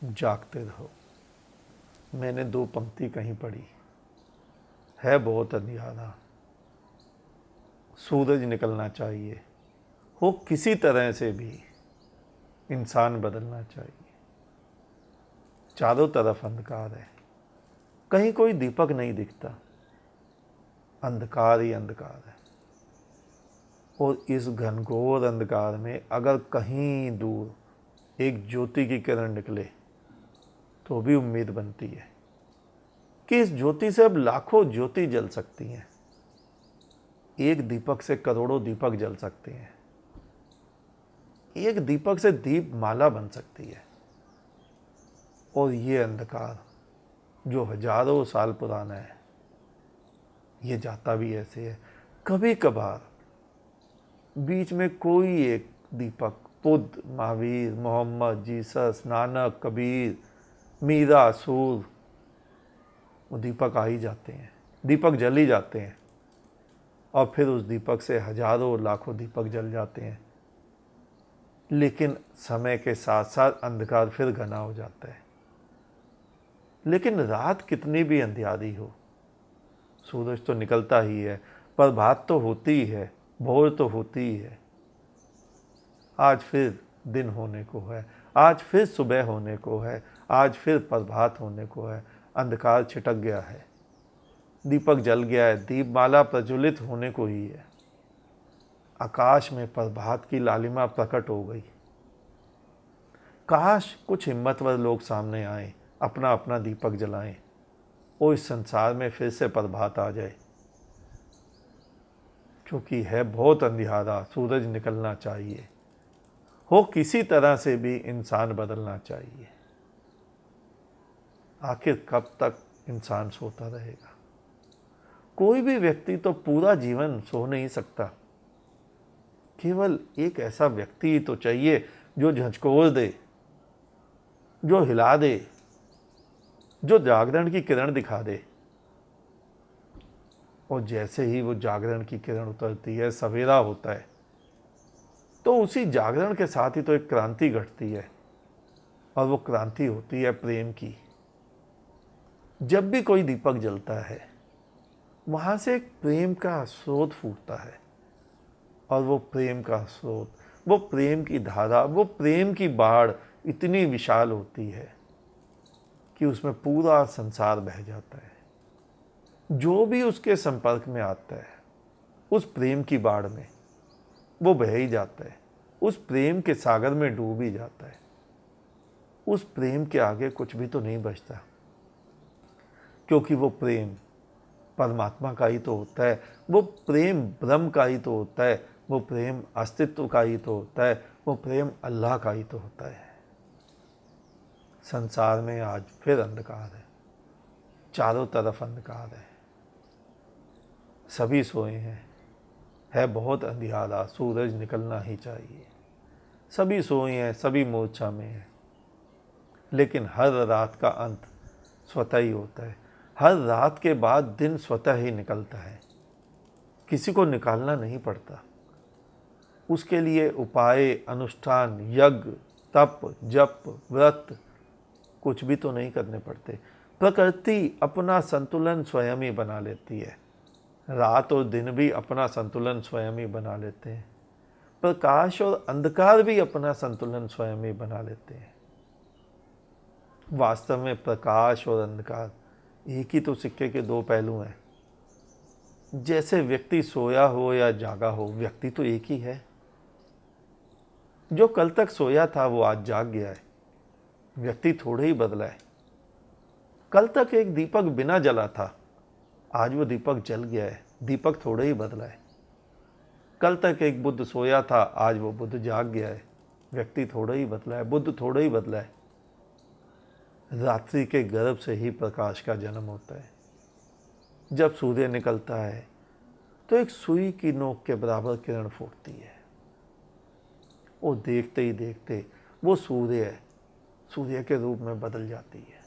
जागते रहो। मैंने 2 पंक्ति कहीं पढ़ी, है बहुत अंधियारा, सूरज निकलना चाहिए, हो किसी तरह से भी इंसान बदलना चाहिए। चारों तरफ अंधकार है, कहीं कोई दीपक नहीं दिखता, अंधकार ही अंधकार है। और इस घनघोर अंधकार में अगर कहीं दूर एक ज्योति की किरण निकले तो भी उम्मीद बनती है कि इस ज्योति से अब लाखों ज्योति जल सकती हैं, एक दीपक से करोड़ों दीपक जल सकते हैं, एक दीपक से दीप माला बन सकती है। और ये अंधकार जो हजारों साल पुराना है, ये जाता भी ऐसे है। कभी कभार बीच में कोई एक दीपक, बुद्ध, महावीर, मोहम्मद, जीसस, नानक, कबीर, मीरा, सूर, वो दीपक आ ही जाते हैं, दीपक जल ही जाते हैं। और फिर उस दीपक से हजारों लाखों दीपक जल जाते हैं। लेकिन समय के साथ साथ अंधकार फिर घना हो जाता है। लेकिन रात कितनी भी अंधियारी हो, सूरज तो निकलता ही है, प्रभात तो होती ही है, भोर तो होती ही है। आज फिर दिन होने को है, आज फिर सुबह होने को है, आज फिर प्रभात होने को है। अंधकार छिटक गया है, दीपक जल गया है, दीपमाला प्रज्वलित होने को ही है। आकाश में प्रभात की लालिमा प्रकट हो गई। काश कुछ हिम्मतवर लोग सामने आए, अपना अपना दीपक जलाएं और इस संसार में फिर से प्रभात आ जाए। क्योंकि है बहुत अंधियारा, सूरज निकलना चाहिए, हो किसी तरह से भी इंसान बदलना चाहिए। आखिर कब तक इंसान सोता रहेगा? कोई भी व्यक्ति तो पूरा जीवन सो नहीं सकता। केवल एक ऐसा व्यक्ति तो चाहिए जो झंझकोर दे, जो हिला दे, जो जागरण की किरण दिखा दे। और जैसे ही वो जागरण की किरण उतरती है, सवेरा होता है, तो उसी जागरण के साथ ही तो एक क्रांति घटती है। और वो क्रांति होती है प्रेम की। जब भी कोई दीपक जलता है, वहाँ से एक प्रेम का स्रोत फूटता है। और वो प्रेम का स्रोत, वो प्रेम की धारा, वो प्रेम की बाढ़ इतनी विशाल होती है कि उसमें पूरा संसार बह जाता है। जो भी उसके संपर्क में आता है, उस प्रेम की बाढ़ में वो बह ही जाता है, उस प्रेम के सागर में डूब ही जाता है। उस प्रेम के आगे कुछ भी तो नहीं बचता, क्योंकि वो प्रेम परमात्मा का ही तो होता है, वो प्रेम ब्रह्म का ही तो होता है, वो प्रेम अस्तित्व का ही तो होता है, वो प्रेम अल्लाह का ही तो होता है। संसार में आज फिर अंधकार है, चारों तरफ अंधकार है, सभी सोए हैं, है बहुत अंधियारा, सूरज निकलना ही चाहिए। सभी सोए हैं, सभी मूर्छा में हैं। लेकिन हर रात का अंत स्वतः ही होता है। हर रात के बाद दिन स्वतः ही निकलता है, किसी को निकालना नहीं पड़ता। उसके लिए उपाय, अनुष्ठान, यज्ञ, तप, जप, व्रत कुछ भी तो नहीं करने पड़ते। प्रकृति अपना संतुलन स्वयं ही बना लेती है। रात और दिन भी अपना संतुलन स्वयं ही बना लेते हैं। प्रकाश और अंधकार भी अपना संतुलन स्वयं ही बना लेते हैं। वास्तव में प्रकाश और अंधकार एक ही तो सिक्के के 2 पहलू हैं। जैसे व्यक्ति सोया हो या जागा हो, व्यक्ति तो एक ही है। जो कल तक सोया था वो आज जाग गया है, व्यक्ति थोड़े ही बदला है। कल तक एक दीपक बिना जला था, आज वो दीपक जल गया है, दीपक थोड़े ही बदला है। कल तक एक बुद्ध सोया था, आज वो बुद्ध जाग गया है, व्यक्ति थोड़ा ही बदला है, बुद्ध थोड़ा ही बदला है। रात्रि के गर्भ से ही प्रकाश का जन्म होता है। जब सूर्य निकलता है तो एक सुई की नोक के बराबर किरण फूटती है, और देखते ही देखते वो सूर्य के रूप में बदल जाती है।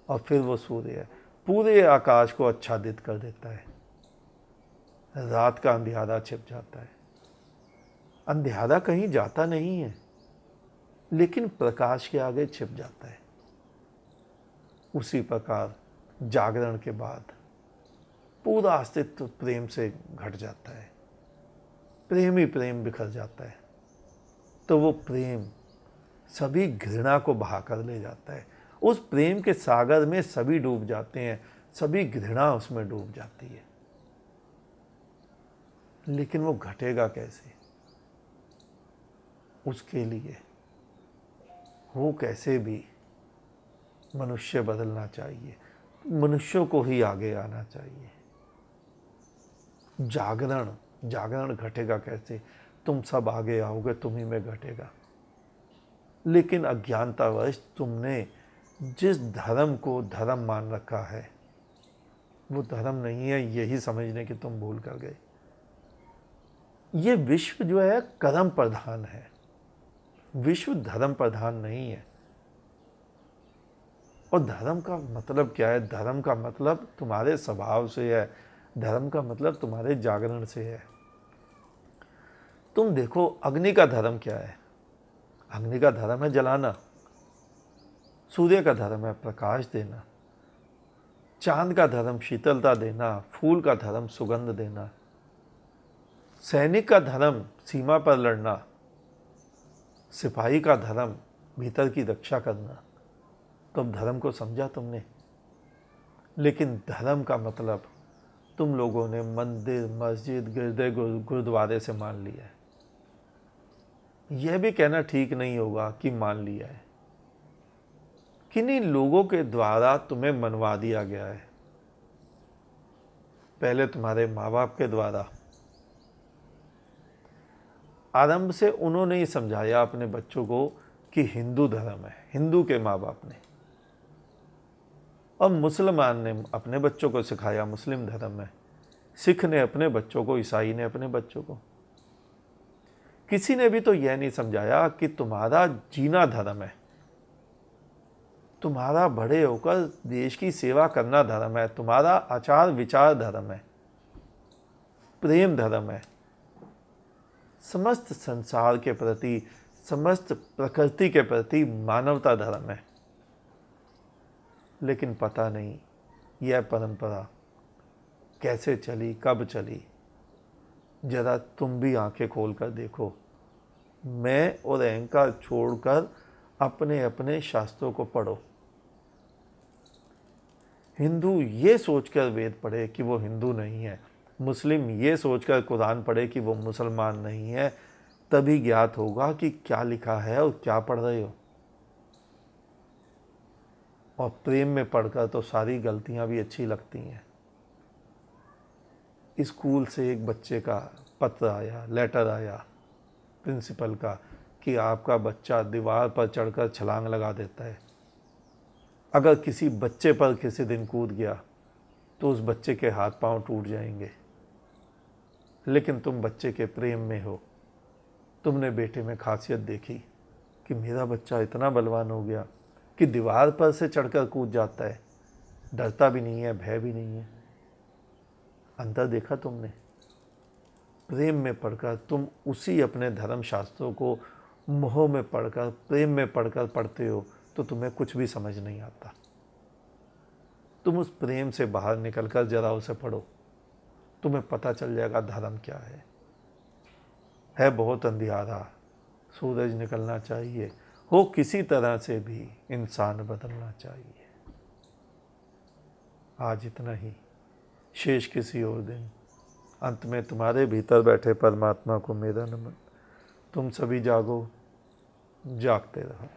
और फिर वो सूर्य पूरे आकाश को आच्छादित कर देता है। रात का अंधियारा छिप जाता है। अंधियारा कहीं जाता नहीं है, लेकिन प्रकाश के आगे छिप जाता है। उसी प्रकार जागरण के बाद पूरा अस्तित्व प्रेम से घट जाता है, प्रेम ही प्रेम बिखर जाता है। तो वो प्रेम सभी घृणा को बहाकर ले जाता है। उस प्रेम के सागर में सभी डूब जाते हैं, सभी घृणा उसमें डूब जाती है। लेकिन वो घटेगा कैसे? उसके लिए वो कैसे भी मनुष्य बदलना चाहिए, मनुष्यों को ही आगे आना चाहिए। जागरण घटेगा कैसे? तुम सब आगे आओगे, तुम ही में घटेगा। लेकिन अज्ञानतावश तुमने जिस धर्म को धर्म मान रखा है वो धर्म नहीं है, यही समझने की तुम भूल कर गए। ये विश्व जो है कर्म प्रधान है, विश्व धर्म प्रधान नहीं है। और धर्म का मतलब क्या है? धर्म का मतलब तुम्हारे स्वभाव से है, धर्म का मतलब तुम्हारे जागरण से है। तुम देखो अग्नि का धर्म क्या है? अग्नि का धर्म है जलाना। सूर्य का धर्म है प्रकाश देना। चांद का धर्म शीतलता देना। फूल का धर्म सुगंध देना। सैनिक का धर्म सीमा पर लड़ना। सिपाही का धर्म भीतर की रक्षा करना। तो अब धर्म को समझा तुमने। लेकिन धर्म का मतलब तुम लोगों ने मंदिर, मस्जिद, गिरदे, गुरुद्वारे से मान लिया है। यह भी कहना ठीक नहीं होगा कि मान लिया है। किन्हीं लोगों के द्वारा तुम्हें मनवा दिया गया है। पहले तुम्हारे माँ बाप के द्वारा। आरंभ से उन्होंने ही समझाया अपने बच्चों को कि हिंदू धर्म है, हिंदू के माँ बाप ने। और मुसलमान ने अपने बच्चों को सिखाया मुस्लिम धर्म है। सिख ने अपने बच्चों को, ईसाई ने अपने बच्चों को। किसी ने भी तो यह नहीं समझाया कि तुम्हारा जीना धर्म है, तुम्हारा बड़े होकर देश की सेवा करना धर्म है, तुम्हारा आचार विचार धर्म है, प्रेम धर्म है, समस्त संसार के प्रति, समस्त प्रकृति के प्रति मानवता धर्म है। लेकिन पता नहीं यह परंपरा कैसे चली, कब चली। जरा तुम भी आंखें खोल कर देखो। मैं और अहंकार छोड़कर अपने अपने शास्त्रों को पढ़ो। हिंदू ये सोचकर वेद पढ़े कि वो हिंदू नहीं है, मुस्लिम ये सोचकर कुरान पढ़े कि वो मुसलमान नहीं है, तभी ज्ञात होगा कि क्या लिखा है और क्या पढ़ रहे हो। और प्रेम में पढ़कर तो सारी गलतियां भी अच्छी लगती हैं। स्कूल से एक बच्चे का पत्र आया, लेटर आया प्रिंसिपल का कि आपका बच्चा दीवार पर चढ़कर छलांग लगा देता है। अगर किसी बच्चे पर किसी दिन कूद गया तो उस बच्चे के हाथ पांव टूट जाएंगे। लेकिन तुम बच्चे के प्रेम में हो। तुमने बेटे में खासियत देखी कि मेरा बच्चा इतना बलवान हो गया कि दीवार पर से चढ़कर कूद जाता है, डरता भी नहीं है, भय भी नहीं है। अंतर देखा तुमने? प्रेम में पढ़कर तुम उसी अपने धर्म शास्त्रों को मोह में पढ़कर, प्रेम में पढ़कर पढ़ते हो तो तुम्हें कुछ भी समझ नहीं आता। तुम उस प्रेम से बाहर निकलकर जरा उसे पढ़ो, तुम्हें पता चल जाएगा धर्म क्या है बहुत अंधियारा, सूरज निकलना चाहिए, हो किसी तरह से भी इंसान बदलना चाहिए। आज इतना ही, शेष किसी और दिन। अंत में तुम्हारे भीतर बैठे परमात्मा को मेरा नमन। तुम सभी जागो, जागते रहो।